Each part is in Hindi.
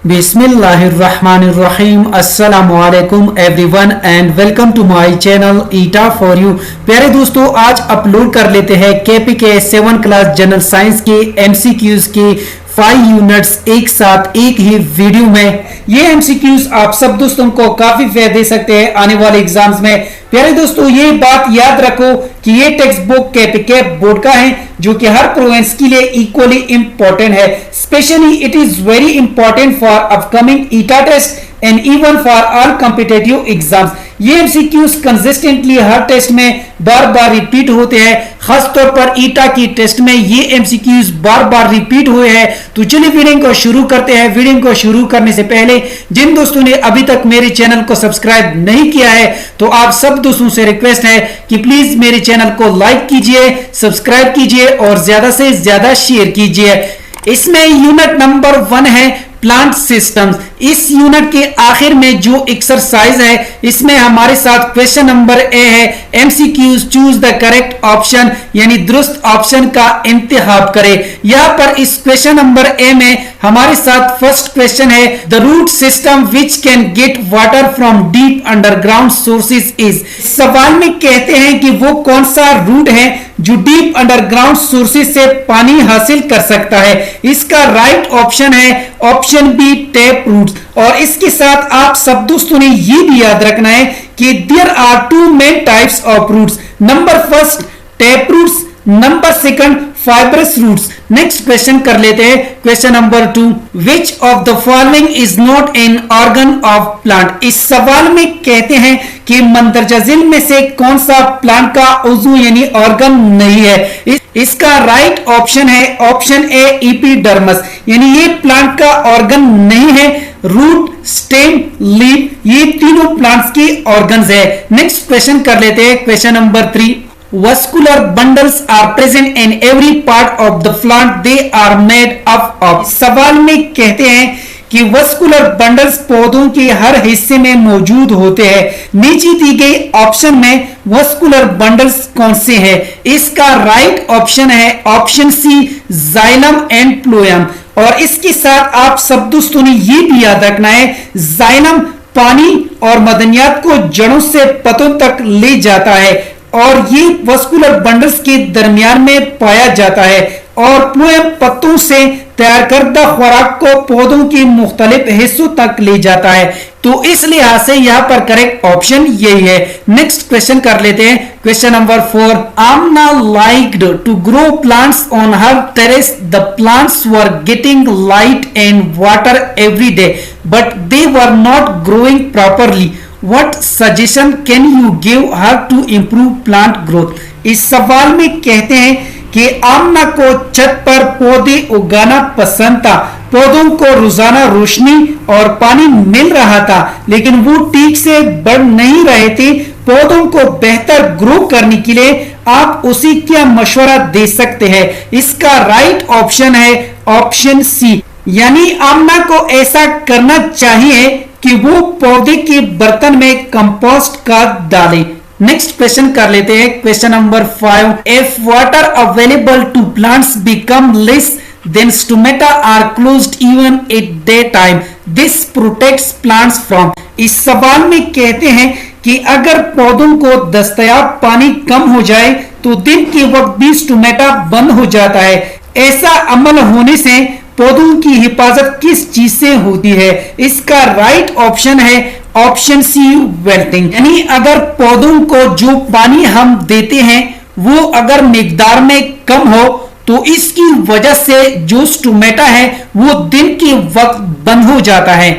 बिस्मिल्लाहिर्रहमानिर्रहीम अस्सलामुअलैकुम everyone and welcome to my channel ETEA for you. प्यारे दोस्तों, आज अपलोड कर लेते हैं केपीके 7 क्लास जनरल साइंस के एमसीक्यूज के 5 यूनिट्स एक साथ एक ही वीडियो में। ये एमसीक्यूज आप सब दोस्तों को काफी फायदा दे सकते हैं आने वाले एग्जाम्स में। प्यारे दोस्तों, ये बात याद रखो कि ये टेक्स्ट बुक केपीके बोर्ड का है जो कि हर प्रोविंस के लिए इक्वली इंपॉर्टेंट है। Specially it is very important for upcoming ETEA test and even for all competitive exams. ये एमसीक्यूज कंसिस्टेंटली हर टेस्ट में बार बार रिपीट होते हैं। खासतौर पर ईटा की टेस्ट में ये एमसीक्यूज बार बार रिपीट हुए हैं। तो चलिए वीडियो को शुरू करते हैं। वीडियो को शुरू करने से पहले जिन दोस्तों ने अभी तक मेरे चैनल को सब्सक्राइब नहीं किया है तो आप सब दोस्तों से रिक्वेस्ट है कि प्लीज मेरे चैनल को लाइक कीजिए, सब्सक्राइब कीजिए और ज्यादा से ज्यादा शेयर कीजिए। इसमें यूनिट नंबर 1 है प्लांट सिस्टम्स। इस यूनिट के आखिर में जो एक्सरसाइज है इसमें हमारे साथ क्वेश्चन नंबर ए है MCQs choose the correct option, यानी दुरुस्त ऑप्शन का इंतखाब करें। यहाँ पर इस क्वेश्चन नंबर ए में हमारे साथ फर्स्ट क्वेश्चन है the root system which can get water from deep underground sources is. सवाल में कहते हैं कि वो कौन सा रूट है जो डीप अंडरग्राउंड सोर्सेज से पानी हासिल कर सकता है। इसका राइट ऑप्शन है ऑप्शन बी टैप रूट्स। और इसके साथ आप सब दोस्तों ने ये भी याद रखना है कि there are 2 main types of roots. Number first tap roots, number second fibrous roots. Next question कर लेते हैं question number 2 which of the following is not an organ of plant. इस सवाल में कहते हैं कि मंदरजा झील में से कौन सा प्लांट का उज़्व यानी ऑर्गन नहीं है। इसका राइट ऑप्शन है ऑप्शन ए एपिडर्मिस, यानी ये प्लांट का ऑर्गन नहीं है। रूट, स्टेम, लीफ ये तीनों प्लांट्स के ऑर्गन्स है। नेक्स्ट क्वेश्चन कर लेते हैं question number 3 vascular bundles are present in every part of the plant, they are made up of। सवाल में कहते हैं कि वस्कुलर बंडल्स पौधों के हर हिस्से में मौजूद होते हैं। नीचे दी गई ऑप्शन में वस्कुलर बंडल्स कौन से हैं? इसका राइट ऑप्शन है option C xylem and phloem. और इसके साथ आप सब दोस्तों ने ये भी याद रखना है जाइलम पानी और मदनियात को जड़ों से पत्तों तक ले जाता है और ये वस्कुलर बंडल्स के दरमियान में पाया जाता है और फ्लोएम पत्तों से तैयार करदा खुराक को पौधों के मुख्तलिफ हिस्सों तक ले जाता है। तो इस लिहाज से यहाँ पर करेक्ट ऑप्शन यही है। नेक्स्ट क्वेश्चन कर लेते हैं question number 4 Amna liked to grow plants on her terrace. The plants were getting light and water every day but they were not growing properly. What suggestion can you give her to improve plant growth? इस सवाल में कहते हैं कि आमना को छत पर पौधे उगाना पसंद था। पौधों को रोजाना रोशनी और पानी मिल रहा था लेकिन वो ठीक से बढ़ नहीं रहे थे। पौधों को बेहतर ग्रो करने के लिए आप उसे क्या मशवरा दे सकते हैं? इसका राइट ऑप्शन है ऑप्शन सी, यानी आमना को ऐसा करना चाहिए कि वो पौधे के बर्तन में कंपोस्ट खाद डाले। नेक्स्ट क्वेश्चन कर लेते हैं question number 5 if water available to plants become less then stomata are closed even at day time this protects plants from. इस सवाल में कहते हैं कि अगर पौधों को दस्तयाब पानी कम हो जाए तो दिन के वक्त भी स्टोमेटा बंद हो जाता है। ऐसा अमल होने से पौधों की हिफाजत किस चीज से होती है? इसका राइट ऑप्शन है ऑप्शन सी वेल्टिंग, यानी अगर पौधों को जो पानी हम देते हैं वो अगर मिकदार में कम हो तो इसकी वजह से जो स्टोमेटा है वो दिन के वक्त बंद हो जाता है।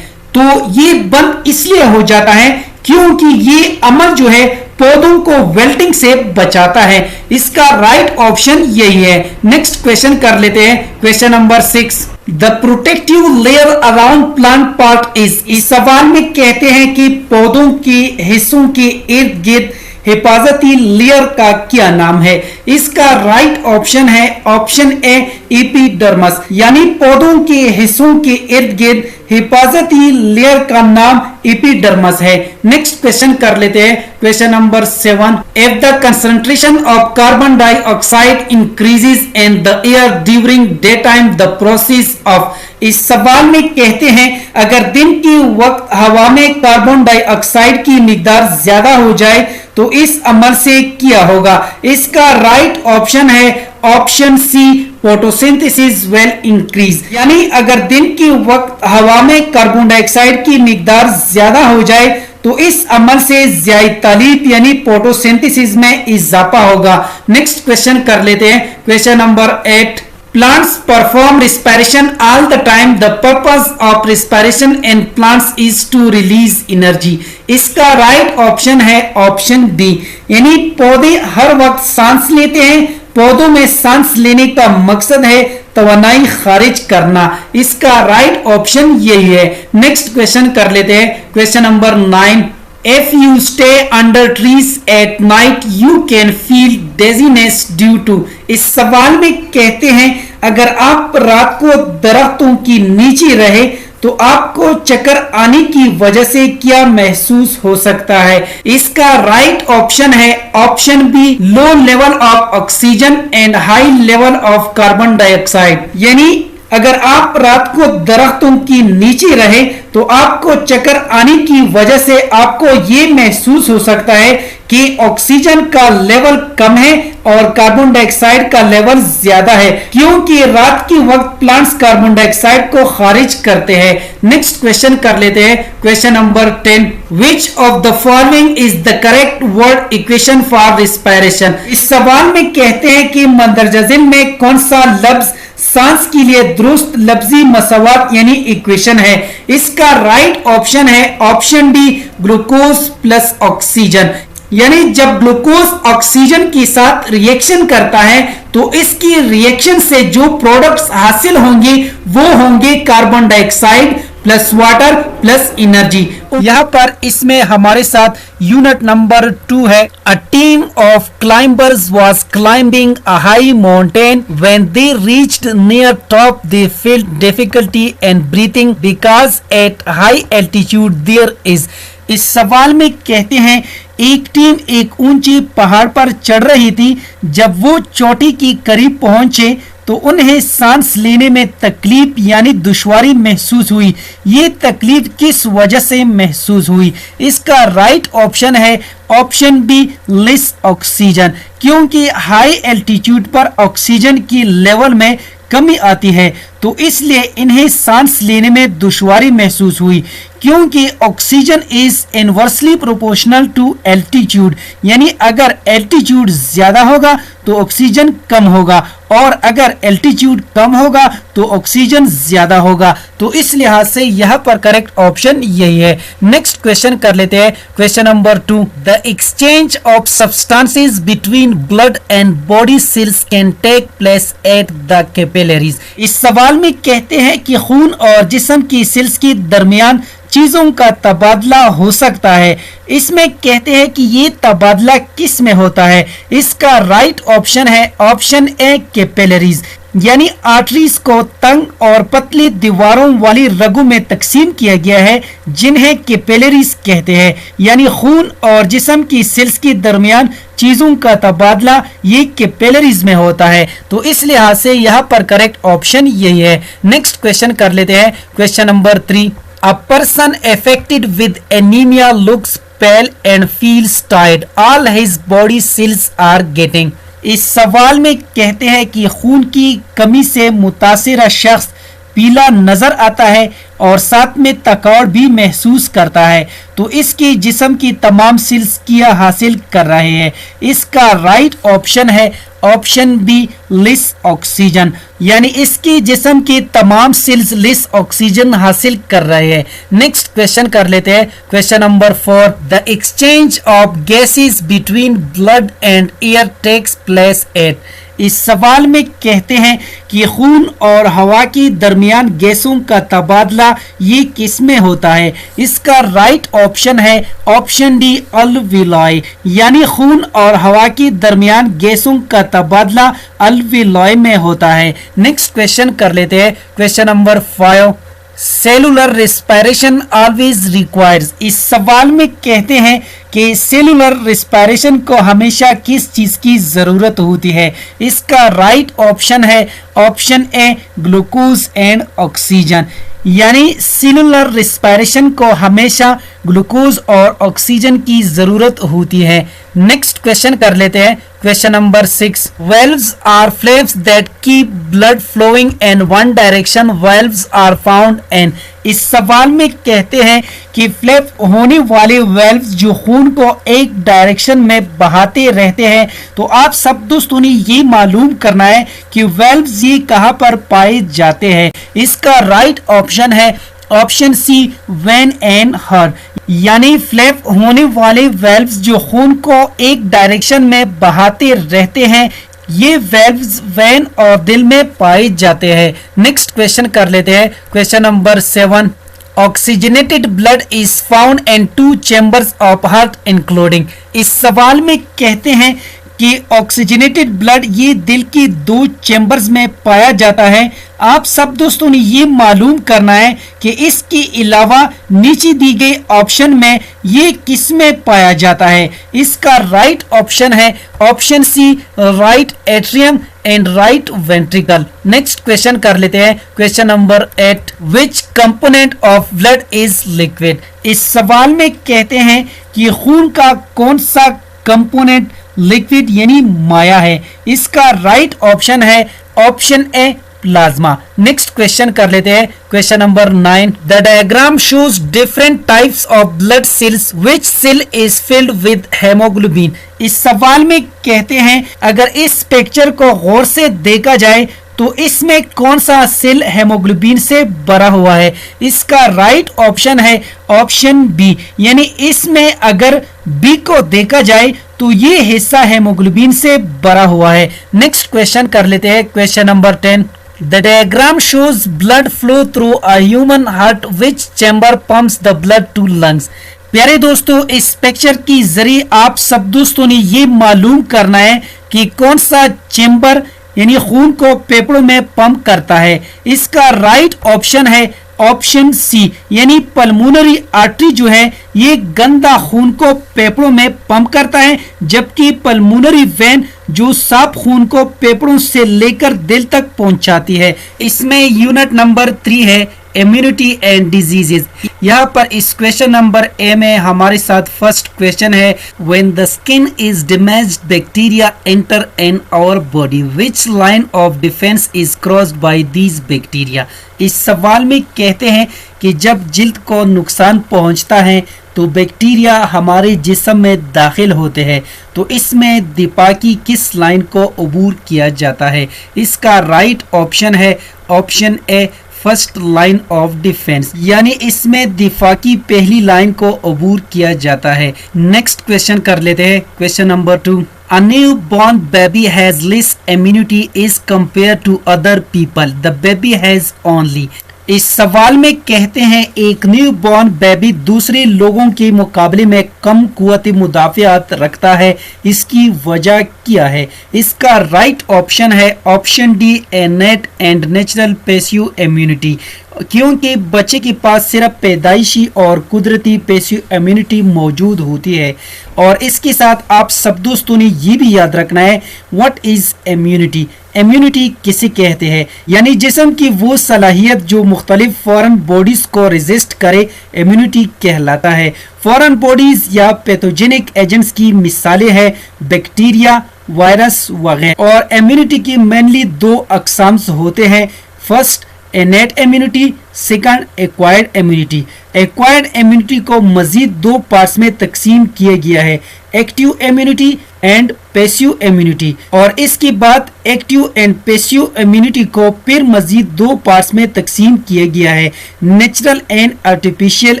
तो ये बंद इसलिए हो जाता है क्योंकि ये अमल जो है पौधों को वेल्टिंग से बचाता है। इसका राइट ऑप्शन यही है। नेक्स्ट क्वेश्चन कर लेते हैं question number 6 the protective layer around plant part is. इस सवाल में कहते हैं कि पौधों के हिस्सों के इर्द गिर्द हिफाजती लेयर का क्या नाम है? इसका राइट ऑप्शन है ऑप्शन ए एपिडर्मिस, यानी पौधों के हिस्सों के इर्द गिर्द हिफाजती लेयर का नाम एपिडर्मिस है। नेक्स्ट क्वेश्चन कर लेते हैं, question number 7। If the concentration of carbon dioxide increases in the air during day time the process of. इस सवाल में कहते हैं अगर दिन के वक्त हवा में कार्बन डाइऑक्साइड की मिकदार ज्यादा हो जाए तो इस अमल से क्या होगा? इसका राइट ऑप्शन है option C photosynthesis will increase, यानी अगर दिन के वक्त हवा में कार्बन डाइऑक्साइड की मिकदार ज्यादा हो जाए तो इस अमल से ज़्यादा तालीब यानी फोटोसिंथेसिस में इजाफा होगा। नेक्स्ट क्वेश्चन कर लेते हैं, question number 8। Plants perform respiration all the time. The purpose of respiration in plants is to release energy. इसका राइट ऑप्शन है ऑप्शन डी, यानी पौधे हर वक्त सांस लेते हैं। पौधों में सांस लेने का मकसद है तवानाई खारिज करना। इसका राइट ऑप्शन यही है। नेक्स्ट क्वेश्चन कर लेते हैं, question number 9। If you stay under trees at night, you can feel dizziness due to। इस सवाल में कहते हैं अगर आप रात को दरख्तों की नीचे रहे तो आपको चक्कर आने की वजह से क्या महसूस हो सकता है? इसका राइट ऑप्शन है option B low level of oxygen and high level of carbon dioxide, यानी अगर आप रात को दरख्तों की नीचे रहे तो आपको चक्कर आने की वजह से आपको ये महसूस हो सकता है कि ऑक्सीजन का लेवल कम है और कार्बन डाइऑक्साइड का लेवल ज्यादा है, क्योंकि रात के वक्त प्लांट्स कार्बन डाइऑक्साइड को खारिज करते हैं। नेक्स्ट क्वेश्चन कर लेते हैं, question number 10। Which of the following is the correct word equation for respiration. इस सवाल में कहते हैं कि मंदरजा ज़िल में कौन सा लफ्ज सांस के लिए दुरुस्त लफ्जी मसवात यानी इक्वेशन है? इसका राइट ऑप्शन है option D glucose plus oxygen, यानी जब ग्लूकोज ऑक्सीजन के साथ रिएक्शन करता है तो इसकी रिएक्शन से जो प्रोडक्ट्स हासिल होंगे वो होंगे carbon dioxide plus water plus energy. यहाँ पर इसमें हमारे साथ यूनिट नंबर 2 है। A team of climbers was climbing a high mountain when they reached near top they felt difficulty in breathing because at high altitude there is. इस सवाल में कहते हैं एक टीम एक ऊंचे पहाड़ पर चढ़ रही थी। जब वो चोटी के करीब पहुंचे तो उन्हें सांस लेने में तकलीफ यानी दुश्वारी महसूस हुई। ये तकलीफ किस वजह से महसूस हुई? इसका राइट ऑप्शन है ऑप्शन बी लेस ऑक्सीजन, क्योंकि हाई एल्टीट्यूड पर ऑक्सीजन की लेवल में कमी आती है तो इसलिए इन्हें सांस लेने में दुश्वारी महसूस हुई, क्योंकि oxygen is inversely proportional to altitude, यानी अगर एल्टीट्यूड ज्यादा होगा तो ऑक्सीजन कम होगा और अगर एल्टीट्यूड कम होगा तो ऑक्सीजन ज्यादा होगा। तो इस लिहाज से यहाँ पर करेक्ट ऑप्शन यही है। नेक्स्ट क्वेश्चन कर लेते हैं, question number 2। The exchange of substances between blood and body cells can take place at the capillaries. इस सवाल में कहते हैं कि खून और जिस्म की सेल्स के दरमियान चीजों का तबादला हो सकता है। इसमें कहते हैं कि ये तबादला किस में होता है? इसका राइट ऑप्शन है ऑप्शन ए कैपिलरीज, यानी आर्टरीज को तंग और पतली दीवारों वाली रगों में तकसीम किया गया है जिन्हें कैपिलरीज कहते हैं, यानी खून और जिस्म की सेल्स के दरमियान चीजों का तबादला ये कैपिलरीज में होता है। तो इस लिहाज से यहाँ पर करेक्ट ऑप्शन यही है। नेक्स्ट क्वेश्चन कर लेते हैं, question number 3। A person affected with anemia looks pale and feels tired. All his body cells are getting। इस सवाल में कहते हैं कि खून की कमी से मुतासिरा शख्स पीला नजर आता है और साथ में थकावट भी महसूस करता है, तो इसके जिस्म की तमाम सेल्स क्या हासिल कर रहे हैं? इसका राइट ऑप्शन है ऑप्शन बी लेस ऑक्सीजन, यानी इसके जिस्म के तमाम सेल्स लेस ऑक्सीजन हासिल कर रहे हैं। नेक्स्ट क्वेश्चन कर लेते हैं, question number 4। The exchange of gases between blood and air takes place at. इस सवाल में कहते हैं कि खून और हवा के दरमियान गैसों का तबादला ये किस में होता है। इसका राइट ऑप्शन है ऑप्शन डी अल्वियोलाई, यानी खून और हवा के दरमियान गैसों का तबादला अल्वियोलाई में होता है। नेक्स्ट क्वेश्चन कर लेते हैं, question number 5। Cellular respiration always requires. इस सवाल में कहते हैं कि सेलुलर रेस्पिरेशन को हमेशा किस चीज की जरूरत होती है। इसका राइट ऑप्शन है option A glucose and oxygen, यानी सेलुलर रेस्पिरेशन को हमेशा ग्लूकोज और ऑक्सीजन की जरूरत होती है। नेक्स्ट क्वेश्चन कर लेते हैं, question number 6। Valves are flaps that keep blood flowing in one direction, valves are found in. इस सवाल में कहते हैं कि फ्लेप होने वाले वेल्व्स जो खून को एक डायरेक्शन में बहाते रहते हैं। तो आप सब दोस्तों ने ये मालूम करना है कि वेल्व्स ये कहां पर पाए जाते हैं। इसका राइट ऑप्शन है option C vein and heart, यानी फ्लैप होने वाले वेल्व्स जो खून को एक डायरेक्शन में बहाते रहते हैं, ये वेल्व्स वेन और दिल में पाए जाते हैं। नेक्स्ट क्वेश्चन कर लेते हैं, question number 7। Oxygenated blood is found in 2 chambers of heart including. इस सवाल में कहते हैं कि ऑक्सीजनेटेड ब्लड ये दिल की 2 चैम्बर्स में पाया जाता है। आप सब दोस्तों ने ये मालूम करना है कि इसके अलावा नीचे दी गई ऑप्शन में ये किस में पाया जाता है। इसका राइट ऑप्शन है option C right atrium and right ventricle. Next question कर लेते हैं, question number 8। Which component of blood is liquid. इस सवाल में कहते हैं कि खून का कौन सा कंपोनेंट लिक्विड यानी माया है। इसका राइट ऑप्शन है option A plasma. Next question कर लेते हैं, question number 9। The diagram shows different types of blood cells, which cell is filled with haemoglobin. इस सवाल में कहते हैं अगर इस पिक्चर को गौर से देखा जाए तो इसमें कौन सा सेल हेमोग्लोबिन से भरा हुआ है। इसका राइट ऑप्शन है ऑप्शन बी, यानी इसमें अगर बी को देखा जाए तो ये हिस्सा हेमोग्लोबिन से भरा हुआ है। नेक्स्ट क्वेश्चन कर लेते हैं, question number 10। The diagram shows blood flow through a human heart, which chamber pumps the blood to lungs। प्यारे दोस्तों, इस पिक्चर की जरिए आप सब दोस्तों ने ये मालूम करना है कि कौन सा चैम्बर यानी खून को फेफड़ों में पंप करता है। इसका राइट ऑप्शन है ऑप्शन सी, यानी पल्मोनरी आर्टरी जो है ये गंदा खून को फेफड़ों में पंप करता है, जबकि पल्मोनरी वेन जो साफ खून को फेफड़ों से लेकर दिल तक पहुंचाती है। इसमें यूनिट नंबर 3 है इम्यूनिटी एंड डिजीजेस। यहाँ पर इस क्वेश्चन नंबर ए में हमारे साथ फर्स्ट क्वेश्चन है, when the skin is damaged bacteria enter in our body, which line of defence is crossed by these bacteria. इस सवाल में कहते हैं कि जब जिल्द को नुकसान पहुंचता है तो बैक्टीरिया हमारे जिस्म में दाखिल होते हैं, तो इसमें दिफा की किस लाइन को अबूर किया जाता है। इसका राइट ऑप्शन है option A first line of defence, यानी इसमें दिफा की पहली लाइन को अबूर किया जाता है। नेक्स्ट क्वेश्चन कर लेते हैं, question number 2। A newborn baby has less immunity as compared to other people. The baby has only। इस सवाल में कहते हैं एक न्यू बॉर्न बेबी दूसरे लोगों के मुकाबले में कम कुव्वत मुदाफ़ियात रखता है, इसकी वजह क्या है। इसका राइट ऑप्शन है option D इनेट and natural passive immunity, क्योंकि बच्चे के पास सिर्फ पैदाइशी और कुदरती पैसिव इम्यूनिटी मौजूद होती है। और इसके साथ आप सब दोस्तों ने ये भी याद रखना है व्हाट इज इम्यूनिटी। इम्यूनिटी किसे कहते हैं, यानी जिस्म की वो सलाहियत जो मुख्तलिफ फॉरेन बॉडीज को रेजिस्ट करे, इम्यूनिटी कहलाता है। फॉरेन बॉडीज या पैथोजेनिक एजेंट्स की मिसालें हैं बैक्टीरिया, वायरस वगैरह। और इम्यूनिटी की मेनली 2 अकसाम होते हैं, first innate immunity second acquired immunity. Acquired immunity को मजीद दो पार्ट्स में तकसीम किया गया है, active immunity and passive immunity. और इसके बाद एक्टिव एंड पैसिव इम्यूनिटी को फिर मजीद दो पार्ट्स में तकसीम किया गया है, नेचुरल एंड आर्टिफिशियल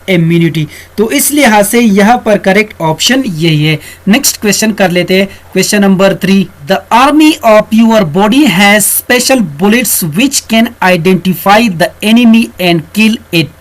इम्यूनिटी। तो इस लिहाज से यहाँ पर करेक्ट ऑप्शन यही है। नेक्स्ट क्वेश्चन कर लेते हैं, question number 3। The army of your body has special bullets which can identify the enemy and kill it.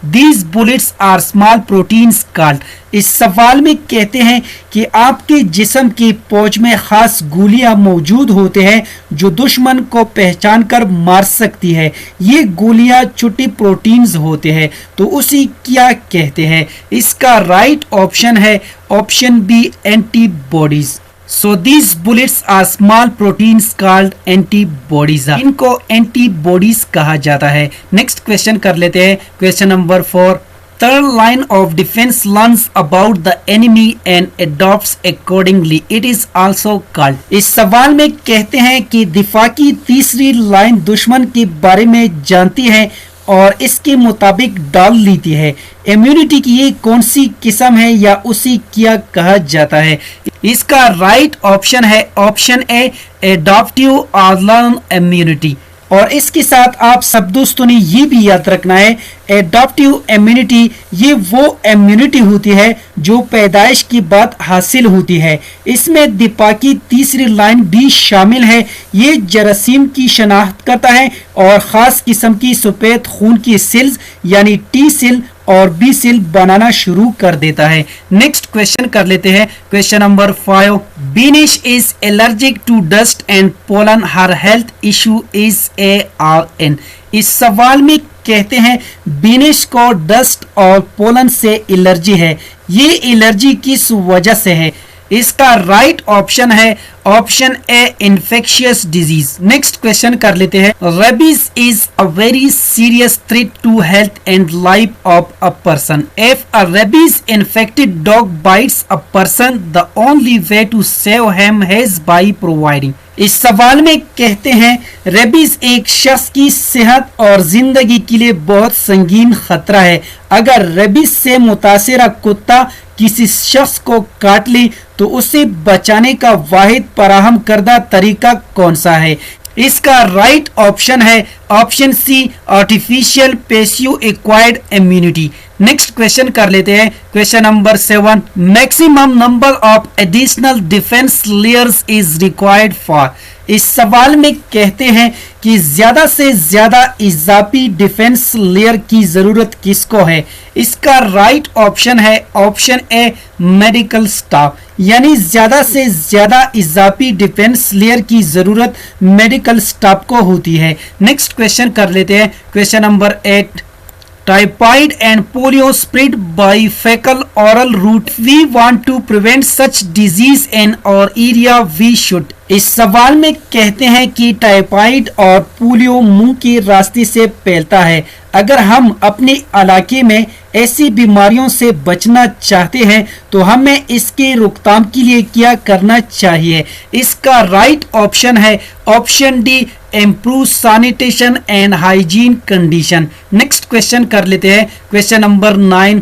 These bullets are small proteins called। इस सवाल में कहते हैं कि आपके जिस्म की पहुंच में खास गोलियां मौजूद होते हैं जो दुश्मन को पहचान कर मार सकती है। ये गोलियां छोटी प्रोटीन्स होते हैं, तो उसी क्या कहते हैं? इसका राइट ऑप्शन है option B, antibodies. So these bullets are small proteins called antibodies। इनको एंटीबॉडीज कहा जाता है। नेक्स्ट क्वेश्चन कर लेते हैं, question number 4। Third line of defense learns about the enemy and adopts accordingly। It is also called। इस सवाल में कहते हैं कि दिफा की तीसरी लाइन दुश्मन के बारे में जानती है और इसके मुताबिक डाल लेती है। इम्यूनिटी की ये कौन सी किस्म है या उसी क्या कहा जाता है? इसका राइट ऑप्शन है ऑप्शन ए, एडॉप्टिव और लर्न इम्यूनिटी। और इसके साथ आप सब दोस्तों ने ये भी याद रखना है, एडॉप्टिव इम्यूनिटी ये वो इम्यूनिटी होती है जो पैदाइश की बाद हासिल होती है। इसमें दिफा की तीसरी लाइन भी शामिल है। ये जरासीम की शनाख्त करता है और ख़ास किस्म की सफ़ेद खून की सेल्स यानी टी सेल और बी सेल बनाना शुरू कर देता है। नेक्स्ट क्वेश्चन कर लेते हैं, question number 5। Beenish is allergic to dust and pollen, her health issue is ARN। इस सवाल में कहते हैं बीनिश को डस्ट और पोलन से एलर्जी है। ये एलर्जी किस वजह से है? इसका राइट ऑप्शन है option A, infectious disease. Next question कर लेते हैं, rabies is a very serious threat to health and life of a person. If a rabies infected dog bites a person, the only way to save him is by providing. इस सवाल में कहते हैं रेबीज एक शख्स की सेहत और जिंदगी के लिए बहुत संगीन खतरा है। अगर रेबीज से मुतासिरा कुत्ता किसी शख्स को काट ले तो उसे बचाने का वाहिद फराहम करदा तरीका कौन सा है? इसका राइट ऑप्शन है option C, artificial passive acquired immunity. Next question कर लेते हैं, question number 7। Maximum number of additional defence layers is required for. इस सवाल में कहते हैं कि ज्यादा से ज्यादा इजाफी डिफेंस लेयर की जरूरत किसको है? इसका राइट ऑप्शन है ऑप्शन ए, मेडिकल स्टाफ। यानी ज्यादा से ज्यादा इजाफी डिफेंस लेयर की जरूरत मेडिकल स्टाफ को होती है। नेक्स्ट क्वेश्चन कर लेते हैं, question number 8। Typhoid and polio spread by fecal oral route. We want to prevent such disease in our area. We should। इस सवाल में कहते हैं कि टाइफाइड और पोलियो मुंह के रास्ते से फैलता है। अगर हम अपने इलाके में ऐसी बीमारियों से बचना चाहते हैं तो हमें इसके रोकथाम के लिए क्या करना चाहिए? इसका राइट ऑप्शन है option D, improve sanitation and hygiene condition. Next question कर लेते हैं, question number 9।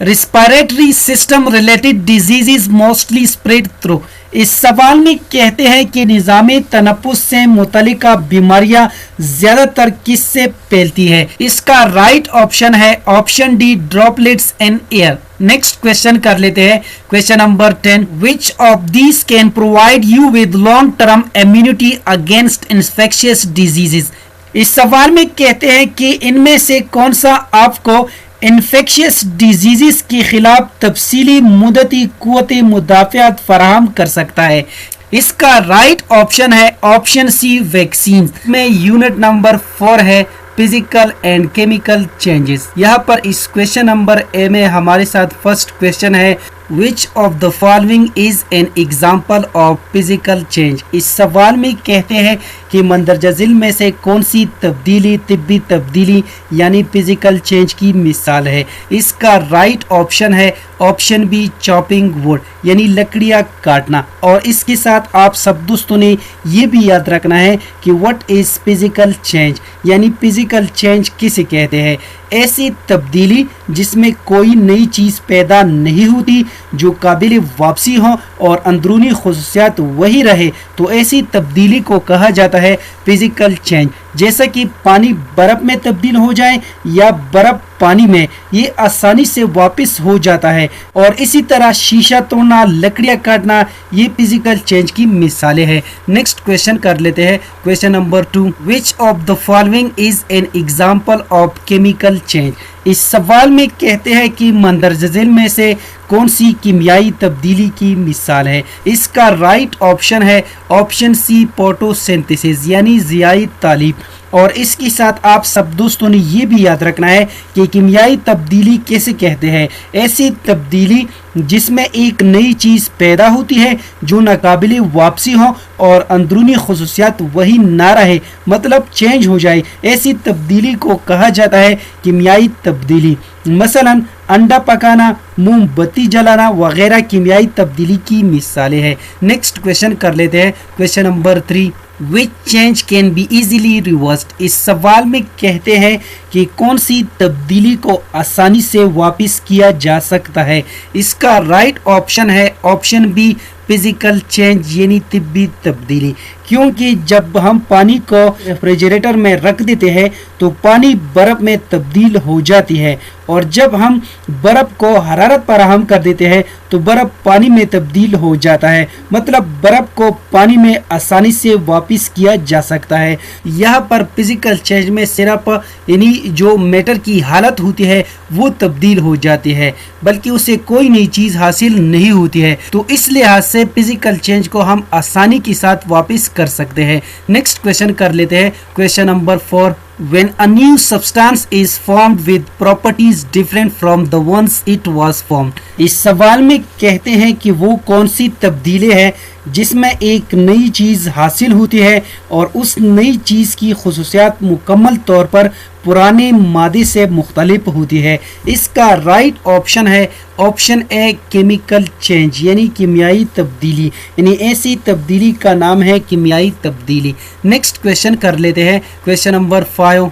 Respiratory system related diseases mostly spread through. इस सवाल में कहते हैं कि निज़ामे तनफ्फुस से मुतल्लिका बीमारियां ज्यादातर किससे फैलती है? इसका राइट ऑप्शन है option D, droplets in air. Next question कर लेते हैं, question number 10। Which of these can provide you with long term immunity against infectious diseases. इस सवाल में कहते हैं कि इनमें से कौन सा आपको इन्फेक्शियस डिजीजेस के खिलाफ तफसीली मुद्दती कुव्वत मुदाफ़ियत फराहम कर सकता है? इसका राइट ऑप्शन है ऑप्शन सी, वैक्सीन। में यूनिट नंबर 4 है फिजिकल एंड केमिकल चेंजेस। यहाँ पर इस क्वेश्चन नंबर ए में हमारे साथ फर्स्ट क्वेश्चन है, विच of the following is an example of physical change. इस सवाल में कहते हैं कि मंदरजा झील में से कौन सी तब्दीली तिब्बी तब्दीली यानी फिजिकल चेंज की मिसाल है। इसका राइट ऑप्शन है ऑप्शन बी चॉपिंग वुड यानी लकड़ियाँ काटना। और इसके साथ आप सब दोस्तों ने ये भी याद रखना है कि व्हाट इज फिजिकल चेंज यानी फिजिकल चेंज किसे कहते हैं। ऐसी तब्दीली जिसमें कोई नई चीज़ पैदा नहीं होती, जो काबिल वापसी हो और अंदरूनी खुसूसियात वही रहे, तो ऐसी तब्दीली को कहा जाता है फिजिकल चेंज। जैसा कि पानी बर्फ़ में तब्दील हो जाए या बर्फ़ पानी में, ये आसानी से वापस हो जाता है। और इसी तरह शीशा तोड़ना, लकड़ियाँ काटना, ये फिजिकल चेंज की मिसालें हैं। नेक्स्ट क्वेश्चन कर लेते हैं, question number 2, which of the following is an example of chemical change. इस सवाल में कहते हैं कि मंदरजा झील में से कौन सी कीमियाई तब्दीली की मिसाल है। इसका राइट ऑप्शन है ऑप्शन सी फोटोसिंथेसिस यानी ज़ियाई तालीब। और इसके साथ आप सब दोस्तों ने ये भी याद रखना है कि कीमियाई तब्दीली कैसे कहते हैं। ऐसी तब्दीली जिसमें एक नई चीज़ पैदा होती है जो नाकाबिल वापसी हो और अंदरूनी खुसूसियात वही ना रहे, मतलब चेंज हो जाए, ऐसी तब्दीली को कहा जाता है कीमियाई तब्दीली। मसलन अंडा पकाना, मोमबत्ती जलाना वगैरह कीमियाई तब्दीली की मिसालें हैं। नेक्स्ट क्वेश्चन कर लेते हैं, question number 3, which change can be easily reversed. इस सवाल में कहते हैं कि कौन सी तब्दीली को आसानी से वापस किया जा सकता है। इसका राइट ऑप्शन है ऑप्शन बी फिजिकल चेंज यानी तिब्बी तब्दीली। क्योंकि जब हम पानी को रेफ्रिजरेटर में रख देते हैं तो पानी बर्फ़ में तब्दील हो जाती है, और जब हम बर्फ़ को हरारत फराहम कर देते हैं तो बर्फ़ पानी में तब्दील हो जाता है, मतलब बर्फ़ को पानी में आसानी से वापस किया जा सकता है। यहाँ पर फिजिकल चेंज में सिर्फ यानी जो मैटर की हालत होती है वो तब्दील हो जाती है, बल्कि उसे कोई नई चीज़ हासिल नहीं होती है। तो इस लिहाज से फिजिकल चेंज को हम आसानी के साथ वापस कर सकते हैं। नेक्स्ट क्वेश्चन कर लेते हैं, question number 4, when a new substance is formed with properties different from the ones it was formed। इस सवाल में कहते हैं कि वो कौन सी तब्दीली है जिसमें एक नई चीज़ हासिल होती है और उस नई चीज़ की खुसूसियात मुकम्मल तौर पर पुराने मादे से मुख्तलिफ होती है। इसका राइट ऑप्शन है ऑप्शन ए केमिकल चेंज यानी कीमियाई तब्दीली, यानी ऐसी तब्दीली का नाम है कीमियाई तब्दीली। नेक्स्ट क्वेश्चन कर लेते हैं, question number 5,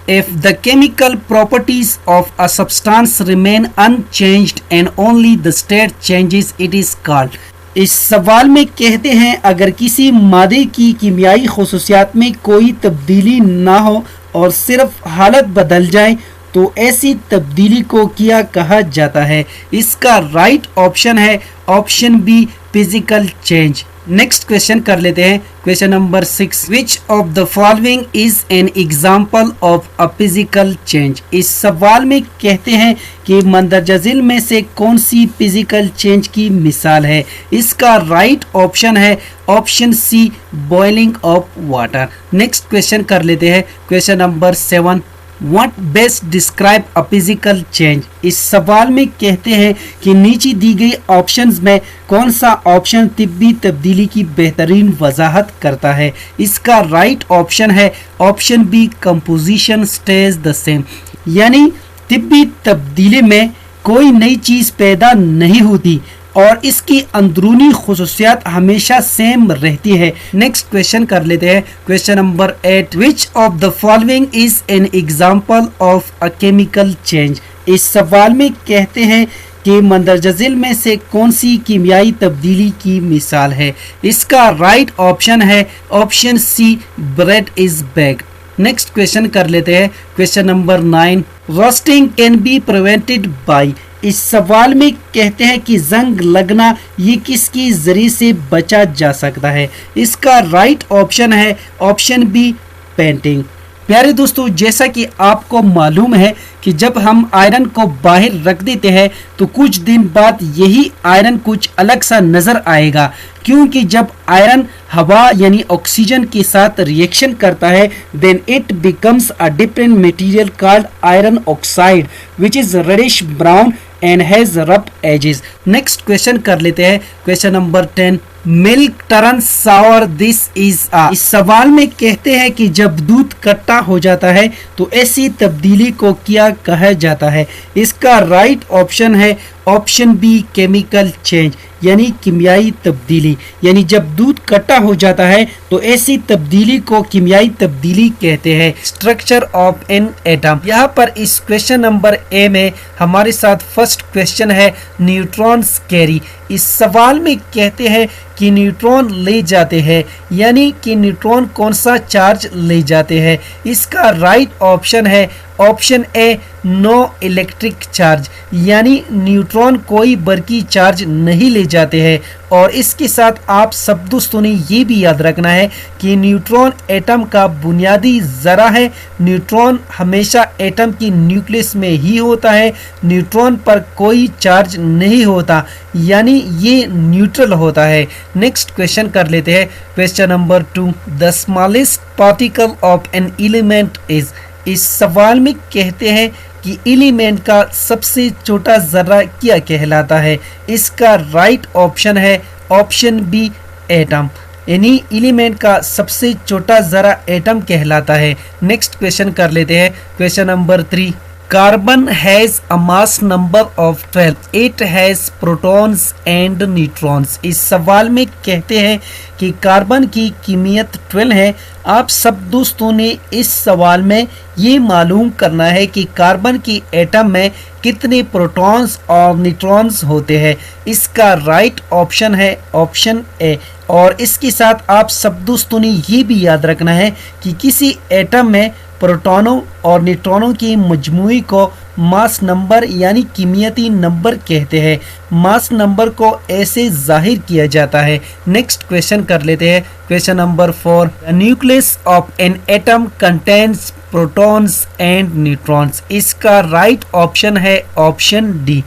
if the chemical properties of a substance remain unchanged and only the state changes, it is called। इस सवाल में कहते हैं अगर किसी मादे की कीमियाई खुसूसियात में कोई तब्दीली ना हो और सिर्फ हालत बदल जाए तो ऐसी तब्दीली को क्या कहा जाता है। इसका राइट ऑप्शन है option B physical change. Next question कर लेते हैं, question number 6, which of the following is an example of a physical change. इस सवाल में कहते हैं कि मंदरजा झील में से कौन सी फिजिकल चेंज की मिसाल है। इसका राइट ऑप्शन है option C boiling of water. Next question कर लेते हैं, question number 7, What best describe a physical change। इस सवाल में कहते हैं कि नीचे दी गई ऑप्शंस में कौन सा ऑप्शन तिब्बी तब्दीली की बेहतरीन वजाहत करता है। इसका राइट ऑप्शन है option B composition stays the same, यानी तिब्बी तब्दीली में कोई नई चीज़ पैदा नहीं होती और इसकी अंदरूनी खुसूसियात हमेशा सेम रहती है। नेक्स्ट क्वेश्चन कर लेते हैं, question number 8, which of the following is an example of a chemical change. इस सवाल में कहते हैं कि मंदरजा झील में से कौन सी कीमियाई तब्दीली की मिसाल है। इसका राइट ऑप्शन है option C bread is baked. Next question कर लेते हैं, question number 9, rusting can be prevented by. इस सवाल में कहते हैं कि जंग लगना ये किसकी जरिए से बचा जा सकता है। इसका राइट ऑप्शन है ऑप्शन बी पेंटिंग। प्यारे दोस्तों, जैसा कि आपको मालूम है कि जब हम आयरन को बाहर रख देते हैं तो कुछ दिन बाद यही आयरन कुछ अलग सा नज़र आएगा, क्योंकि जब आयरन हवा यानी ऑक्सीजन के साथ रिएक्शन करता है then it becomes a different material called iron oxide which is reddish brown and has rough edges. Next question कर लेते हैं, question number 10. Milk turn sour this is a. इस सवाल में कहते हैं कि जब दूध खट्टा हो जाता है तो ऐसी तब्दीली को क्या कहा जाता है. इसका राइट ऑप्शन है ऑप्शन बी केमिकल चेंज, यानी किमियाई तब्दीली. यानी जब दूध खट्टा हो जाता है तो ऐसी तब्दीली को किमियाई तब्दीली कहते हैं. Structure of an atom. यहाँ पर इस क्वेश्चन नंबर ए में हमारे साथ फर्स्ट क्वेश्चन है न्यूट्रॉन्स कैरी. इस सवाल में कहते हैं कि न्यूट्रॉन ले जाते हैं, यानी कि न्यूट्रॉन कौन सा चार्ज ले जाते हैं. इसका राइट ऑप्शन है option A no electric charge, यानी न्यूट्रॉन कोई बरकी चार्ज नहीं ले जाते हैं. और इसके साथ आप सब दोस्तों ने ये भी याद रखना है कि न्यूट्रॉन एटम का बुनियादी ज़रा है. न्यूट्रॉन हमेशा एटम की न्यूक्लियस में ही होता है. न्यूट्रॉन पर कोई चार्ज नहीं होता, यानी ये न्यूट्रल होता है. नेक्स्ट क्वेश्चन कर लेते हैं, question number 2. The smallest particle of an element is. इस सवाल में कहते हैं कि एलिमेंट का सबसे छोटा जर्रा क्या कहलाता है. इसका राइट ऑप्शन है ऑप्शन बी एटम, यानी एलिमेंट का सबसे छोटा जर्रा एटम कहलाता है. नेक्स्ट क्वेश्चन कर लेते हैं, question number 3. Carbon has a mass number of 12. It has protons and neutrons. इस सवाल में कहते हैं कि कार्बन की कीमियत 12 है. आप सब दोस्तों ने इस सवाल में ये मालूम करना है कि कार्बन की एटम में कितने प्रोटॉन्स और न्यूट्रॉन्स होते हैं. इसका राइट ऑप्शन है ऑप्शन ए. और इसके साथ आप सब दोस्तों ने ये भी याद रखना है कि किसी एटम में प्रोटॉनों और न्यूट्रॉनों की मजमूई को मास नंबर यानी कीमियाती नंबर कहते हैं. मास नंबर को ऐसे जाहिर किया जाता है. नेक्स्ट क्वेश्चन कर लेते हैं, question number 4. The nucleus of an atom contains protons and neutrons. इसका राइट ऑप्शन है ऑप्शन डी,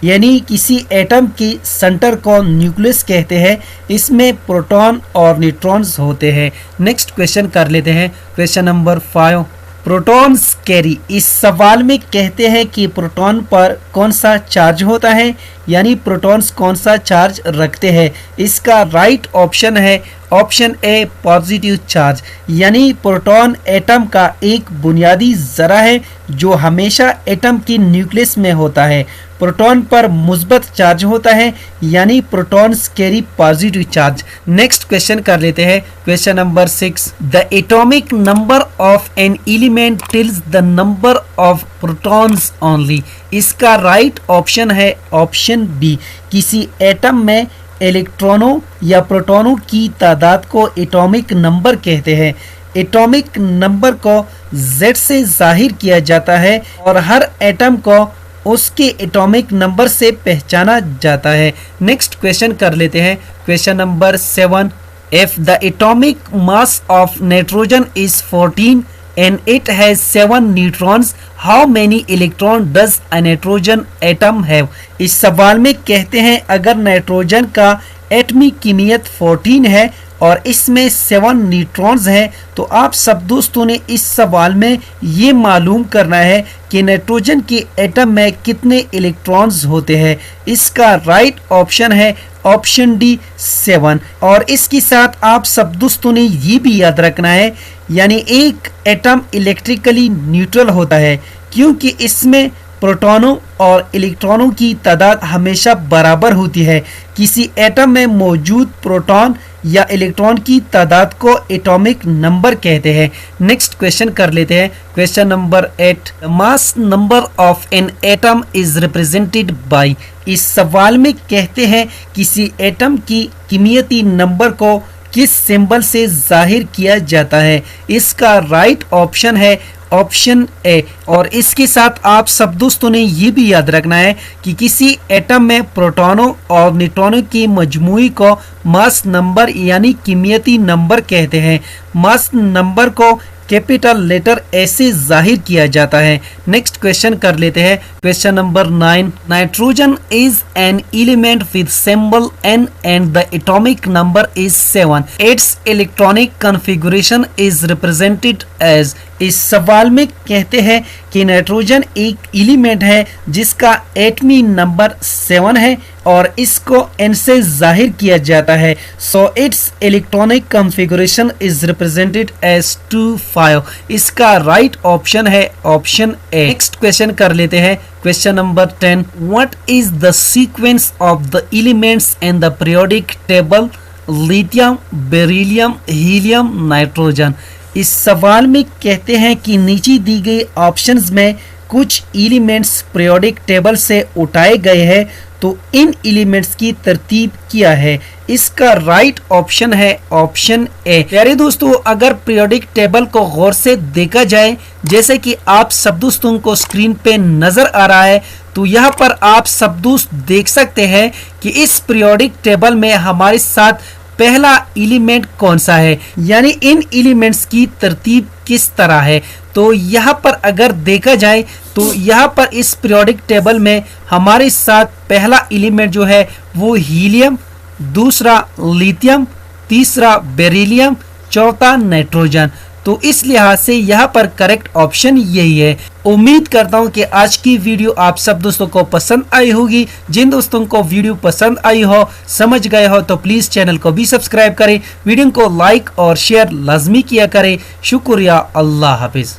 यानी किसी एटम की सेंटर को न्यूक्लियस कहते हैं. इसमें प्रोटॉन और न्यूट्रॉन्स होते हैं. नेक्स्ट क्वेश्चन कर लेते हैं, क्वेश्चन नंबर 5. Protons carry. इस सवाल में कहते हैं कि प्रोटॉन पर कौन सा चार्ज होता है, यानी प्रोटॉन्स कौन सा चार्ज रखते हैं. इसका राइट ऑप्शन है ऑप्शन ए पॉजिटिव चार्ज, यानी प्रोटॉन एटम का एक बुनियादी जरा है जो हमेशा एटम की न्यूक्लियस में होता है. प्रोटॉन पर मुस्बत चार्ज होता है, यानी protons carry positive charge. Next question कर लेते हैं, question number 6. The atomic number of an element tells the number of protons only. इसका राइट ऑप्शन है ऑप्शन बी. किसी एटम में इलेक्ट्रॉनों या प्रोटॉनों की तादाद को एटॉमिक नंबर कहते हैं. एटॉमिक नंबर को Z से जाहिर किया जाता है और हर एटम को उसके एटॉमिक नंबर से पहचाना जाता है. नेक्स्ट क्वेश्चन कर लेते हैं, question number 7. If the atomic mass of nitrogen is 14 and it has 7 neutrons, how many electron does a nitrogen atom have. इस सवाल में कहते हैं अगर नाइट्रोजन का एटमी कीमियत 14 है और इसमें 7 न्यूट्रॉन्स हैं, तो आप सब दोस्तों ने इस सवाल में ये मालूम करना है कि नाइट्रोजन के एटम में कितने इलेक्ट्रॉन्स होते हैं. इसका राइट ऑप्शन है ऑप्शन डी 7. और इसके साथ आप सब दोस्तों ने ये भी याद रखना है, यानी एक एटम इलेक्ट्रिकली न्यूट्रल होता है क्योंकि इसमें प्रोटॉनों और इलेक्ट्रॉनों की तादाद हमेशा बराबर होती है. किसी एटम में मौजूद प्रोटॉन या इलेक्ट्रॉन की तादाद को एटॉमिक नंबर कहते हैं. नेक्स्ट क्वेश्चन कर लेते हैं, question number 8. Mass number of an atom is represented by. इस सवाल में कहते हैं किसी एटम की कीमियाती नंबर को किस सिंबल से जाहिर किया जाता है. इसका राइट ऑप्शन है ऑप्शन ए. और इसके साथ आप सब दोस्तों ने ये भी याद रखना है कि किसी एटम में प्रोटॉनों और न्यूट्रॉनों की मजमूई को मास नंबर यानी कीमियाती नंबर कहते हैं. मास नंबर को कैपिटल लेटर ऐसे जाहिर किया जाता है. नेक्स्ट क्वेश्चन कर लेते हैं, question number 9. Nitrogen is an element with symbol N and the atomic number is 7. Its electronic configuration is represented as. इस सवाल में कहते हैं कि नाइट्रोजन एक एलिमेंट है जिसका एटमी नंबर 7 है और इसको N से जाहिर किया जाता है। So its electronic configuration is represented as 2,5। इसका राइट ऑप्शन है ऑप्शन ए। नेक्स्ट क्वेश्चन कर लेते हैं, question number 10। What is the sequence of the elements in the periodic table? Lithium, beryllium, helium, nitrogen. इस सवाल में कहते हैं कि नीचे दी गई ऑप्शंस में कुछ एलिमेंट्स पीरियोडिक टेबल से उठाए गए हैं, तो इन एलिमेंट्स की तरतीब क्या है? इसका राइट ऑप्शन है ऑप्शन ए। प्यारे दोस्तों, अगर पीरियोडिक टेबल को गौर से देखा जाए, जैसे कि आप सब दोस्तों को स्क्रीन पे नजर आ रहा है, तो यहाँ पर आप सब दोस्त देख सकते हैं कि इस पीरियोडिक टेबल में हमारे साथ पहला एलिमेंट कौन सा है, यानी इन एलिमेंट्स की तरतीब किस तरह है। तो यहाँ पर अगर देखा जाए तो यहाँ पर इस पीरियोडिक टेबल में हमारे साथ पहला एलिमेंट जो है वो हीलियम, दूसरा लिथियम, तीसरा बेरिलियम, चौथा नाइट्रोजन। तो इस लिहाज से यहाँ पर करेक्ट ऑप्शन यही है। उम्मीद करता हूँ कि आज की वीडियो आप सब दोस्तों को पसंद आई होगी। जिन दोस्तों को वीडियो पसंद आई हो, समझ गए हो, तो प्लीज चैनल को भी सब्सक्राइब करें, वीडियो को लाइक और शेयर लाजमी किया करें। शुक्रिया, अल्लाह हाफिज।